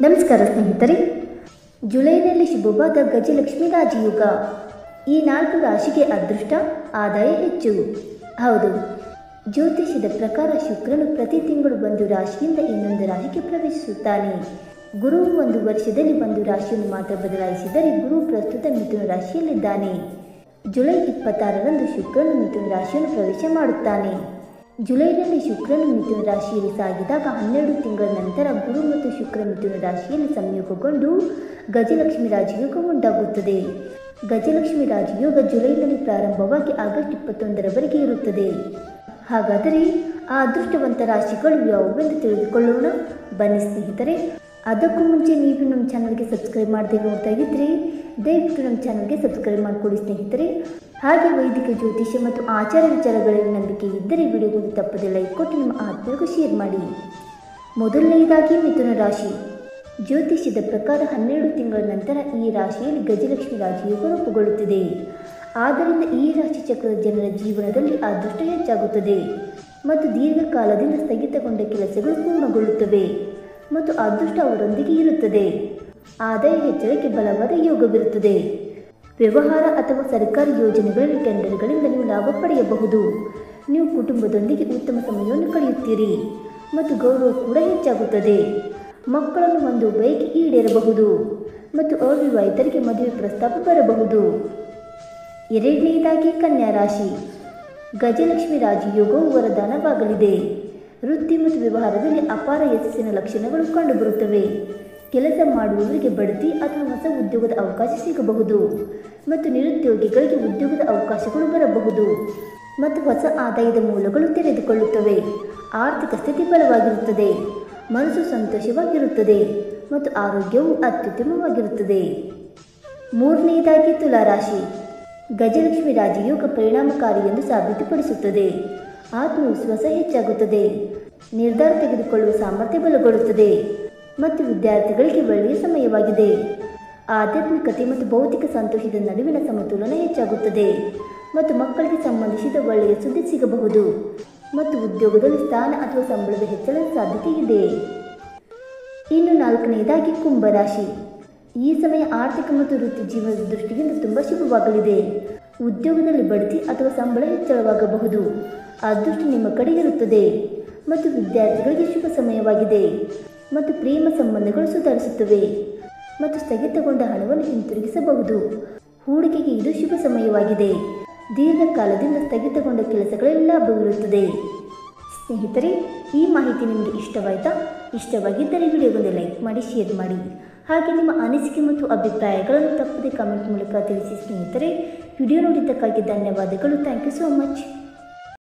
ನಮಸ್ಕಾರ ಸ್ನೇಹಿತರೆ, ಜುಲೈನಲ್ಲಿ ಶುಭವಾದ ಗಜಲಕ್ಷ್ಮಿ ರಾಜಯೋಗ. ಈ 4 ರಾಶಿಗೆ ಅದೃಷ್ಟ, ಆದಾಯ ಹೆಚ್ಚು. ಹೌದು, ಜ್ಯೋತಿಷ್ಯದ ಪ್ರಕಾರ ಶುಕ್ರನು ಪ್ರತಿ ತಿಂಗಳು ಒಂದು ರಾಶಿಯಿಂದ ಇನ್ನೊಂದು ರಾಶಿಗೆ ಪ್ರವೇಶಿಸುತ್ತಾನೆ. ಗುರು ಒಂದು ವರ್ಷದಲ್ಲಿ ಒಂದು ರಾಶಿಯನ್ನು ಮಾತ್ರ ಬದಲಾಯಿಸಿದರೆ ಗುರು ಪ್ರಸ್ತುತ ಮಿಥುನ ರಾಶಿಯಲ್ಲಿದ್ದಾನೆ. ಜುಲೈ 26ರಂದು ಶುಕ್ರನು ಮಿಥುನ ರಾಶಿಯನ್ನು ಪ್ರವೇಶ ಮಾಡುತ್ತಾನೆ. ಜುಲೈನಲ್ಲಿ ಶುಕ್ರನು ಮಿಥುನ ರಾಶಿಯಲ್ಲಿ ಸಾಗಿದಾಗ 12 ತಿಂಗಳ ನಂತರ ಗುರು ಮತ್ತು ಶುಕ್ರ ಮಿಥುನ ರಾಶಿಯಲ್ಲಿ ಸಂಯೋಗಗೊಂಡು ಗಜಲಕ್ಷ್ಮಿ ರಾಜಯೋಗ ಉಂಟಾಗುತ್ತದೆ. ಗಜಲಕ್ಷ್ಮಿ ರಾಜಯೋಗ ಜುಲೈನಲ್ಲಿ ಪ್ರಾರಂಭವಾಗಿ ಆಗಸ್ಟ್ 21ರವರೆಗೆ ಇರುತ್ತದೆ. ಹಾಗಾದರೆ ಆ ಅದೃಷ್ಟವಂತ ರಾಶಿಗಳು ಯಾವುವೆಂದು ತಿಳಿದುಕೊಳ್ಳೋಣ ಬನ್ನಿ ಸ್ನೇಹಿತರೆ. ಅದಕ್ಕೂ ಮುಂಚೆ ನೀವು ನಮ್ಮ ಚಾನಲ್ಗೆ ಸಬ್ಸ್ಕ್ರೈಬ್ ಮಾಡದೆ ನೋಡ್ತಾ ಇದ್ದರೆ ದಯವಿಟ್ಟು ನಮ್ಮ ಚಾನಲ್ಗೆ ಸಬ್ಸ್ಕ್ರೈಬ್ ಮಾಡಿಕೊಡಿ ಸ್ನೇಹಿತರೆ. ಹಾಗೆ ವೈದಿಕ ಜ್ಯೋತಿಷ್ಯ ಮತ್ತು ಆಚಾರ ವಿಚಾರಗಳಲ್ಲಿ ನಂಬಿಕೆ ಇದ್ದರೆ ವಿಡಿಯೋಗೊಂದು ತಪ್ಪದೆ ಲೈಕ್ ಕೊಟ್ಟು ನಿಮ್ಮ ಆತ್ಮೀಯರಿಗೂ ಶೇರ್ ಮಾಡಿ. ಮೊದಲನೆಯದಾಗಿ ಮಿಥುನ ರಾಶಿ. ಜ್ಯೋತಿಷ್ಯದ ಪ್ರಕಾರ 12 ತಿಂಗಳ ನಂತರ ಈ ರಾಶಿಯಲ್ಲಿ ಗಜಲಕ್ಷ್ಮಿ ರಾಜಯೋಗ ರೂಪುಗೊಳ್ಳುತ್ತದೆ. ಆದ್ದರಿಂದ ಈ ರಾಶಿ ಚಕ್ರದ ಜನರ ಜೀವನದಲ್ಲಿ ಅದೃಷ್ಟ ಹೆಚ್ಚಾಗುತ್ತದೆ ಮತ್ತು ದೀರ್ಘಕಾಲದಿಂದ ಸ್ಥಗಿತಗೊಂಡ ಕೆಲಸಗಳು ಪೂರ್ಣಗೊಳ್ಳುತ್ತವೆ ಮತ್ತು ಅದೃಷ್ಟ ಅವರೊಂದಿಗೆ ಇರುತ್ತದೆ. ಆದಾಯ ಹೆಚ್ಚಳಕ್ಕೆ ಬಲವಾದ ಯೋಗವಿರುತ್ತದೆ. ವ್ಯವಹಾರ ಅಥವಾ ಸರ್ಕಾರಿ ಯೋಜನೆಗಳಲ್ಲಿ ಟೆಂಡರ್ಗಳಿಂದ ನೀವು ಲಾಭ ಪಡೆಯಬಹುದು. ನೀವು ಕುಟುಂಬದೊಂದಿಗೆ ಉತ್ತಮ ಸಮಯವನ್ನು ಕಳೆಯುತ್ತೀರಿ ಮತ್ತು ಗೌರವ ಕೂಡ ಹೆಚ್ಚಾಗುತ್ತದೆ. ಮಕ್ಕಳನ್ನು ಒಂದು ಬೈಕ್ ಈಡೇರಬಹುದು ಮತ್ತು ಅವಿವಾಹಿತರಿಗೆ ಮದುವೆ ಪ್ರಸ್ತಾಪ ಬರಬಹುದು. ಎರಡನೆಯದಾಗಿ ಕನ್ಯಾ ರಾಶಿ. ಗಜಲಕ್ಷ್ಮಿ ರಾಜಯೋಗವು ವರದಾನವಾಗಲಿದೆ. ವೃತ್ತಿ ಮತ್ತು ವ್ಯವಹಾರದಲ್ಲಿ ಅಪಾರ ಯಶಸ್ಸಿನ ಲಕ್ಷಣಗಳು ಕಂಡುಬರುತ್ತವೆ. ಕೆಲಸ ಮಾಡುವವರಿಗೆ ಬಡ್ತಿ ಅಥವಾ ಹೊಸ ಉದ್ಯೋಗದ ಅವಕಾಶ ಸಿಗಬಹುದು ಮತ್ತು ನಿರುದ್ಯೋಗಿಗಳಿಗೆ ಉದ್ಯೋಗದ ಅವಕಾಶಗಳು ಬರಬಹುದು ಮತ್ತು ಹೊಸ ಆದಾಯದ ಮೂಲಗಳು ತೆರೆದುಕೊಳ್ಳುತ್ತವೆ. ಆರ್ಥಿಕ ಸ್ಥಿತಿ ಬಲವಾಗಿರುತ್ತದೆ, ಮನಸ್ಸು ಸಂತೋಷವಾಗಿರುತ್ತದೆ ಮತ್ತು ಆರೋಗ್ಯವು ಅತ್ಯುತ್ತಮವಾಗಿರುತ್ತದೆ. ಮೂರನೆಯದಾಗಿ ತುಲಾರಾಶಿ. ಗಜಲಕ್ಷ್ಮಿ ರಾಜಯೋಗ ಪರಿಣಾಮಕಾರಿ ಎಂದು ಸಾಬೀತುಪಡಿಸುತ್ತದೆ. ಆತ್ಮವಿಶ್ವಾಸ ಹೆಚ್ಚಾಗುತ್ತದೆ, ನಿರ್ಧಾರ ತೆಗೆದುಕೊಳ್ಳುವ ಸಾಮರ್ಥ್ಯ ಬಲಗೊಳ್ಳುತ್ತದೆ ಮತ್ತು ವಿದ್ಯಾರ್ಥಿಗಳಿಗೆ ಒಳ್ಳೆಯ ಸಮಯವಾಗಿದೆ. ಆಧ್ಯಾತ್ಮಿಕತೆ ಮತ್ತು ಭೌತಿಕ ಸಂತೋಷದ ನಡುವಿನ ಸಮತೋಲನ ಹೆಚ್ಚಾಗುತ್ತದೆ ಮತ್ತು ಮಕ್ಕಳಿಗೆ ಸಂಬಂಧಿಸಿದ ಒಳ್ಳೆಯ ಸುದ್ದಿ ಸಿಗಬಹುದು ಮತ್ತು ಉದ್ಯೋಗದಲ್ಲಿ ಸ್ಥಾನ ಅಥವಾ ಸಂಬಳದ ಹೆಚ್ಚಳದ ಸಾಧ್ಯತೆ ಇದೆ. ಇನ್ನು 4ನೇದಾಗಿ ಕುಂಭರಾಶಿ. ಈ ಸಮಯ ಆರ್ಥಿಕ ಮತ್ತು ವೃತ್ತಿ ಜೀವನದ ದೃಷ್ಟಿಯಿಂದ ತುಂಬ ಶುಭವಾಗಲಿದೆ. ಉದ್ಯೋಗದಲ್ಲಿ ಬಡ್ತಿ ಅಥವಾ ಸಂಬಳ ಹೆಚ್ಚಳವಾಗಬಹುದು. ಅದೃಷ್ಟ ನಿಮ್ಮ ಕಡೆ ಇರುತ್ತದೆ ಮತ್ತು ವಿದ್ಯಾರ್ಥಿಗಳಿಗೆ ಶುಭ ಸಮಯವಾಗಿದೆ ಮತ್ತು ಪ್ರೇಮ ಸಂಬಂಧಗಳು ಸುಧಾರಿಸುತ್ತವೆ ಮತ್ತು ಸ್ಥಗಿತಗೊಂಡ ಹಣವನ್ನು ಹಿಂತಿರುಗಿಸಬಹುದು. ಹೂಡಿಕೆಗೆ ಇದು ಶುಭ ಸಮಯವಾಗಿದೆ. ದೀರ್ಘಕಾಲದಿಂದ ಸ್ಥಗಿತಗೊಂಡ ಕೆಲಸಗಳಲ್ಲಿ ಲಾಭವಿರುತ್ತದೆ. ಸ್ನೇಹಿತರೆ, ಈ ಮಾಹಿತಿ ನಿಮಗೆ ಇಷ್ಟವಾಯಿತಾ? ಇಷ್ಟವಾಗಿದ್ದರೆ ವಿಡಿಯೋಗೊಂದು ಲೈಕ್ ಮಾಡಿ, ಶೇರ್ ಮಾಡಿ. ಹಾಗೆ ನಿಮ್ಮ ಅನಿಸಿಕೆ ಮತ್ತು ಅಭಿಪ್ರಾಯಗಳನ್ನು ತಪ್ಪದೆ ಕಾಮೆಂಟ್ ಮೂಲಕ ತಿಳಿಸಿ ಸ್ನೇಹಿತರೆ. ವಿಡಿಯೋ ನೋಡಿದ್ದಕ್ಕಾಗಿ ಧನ್ಯವಾದಗಳು. Thank you so much.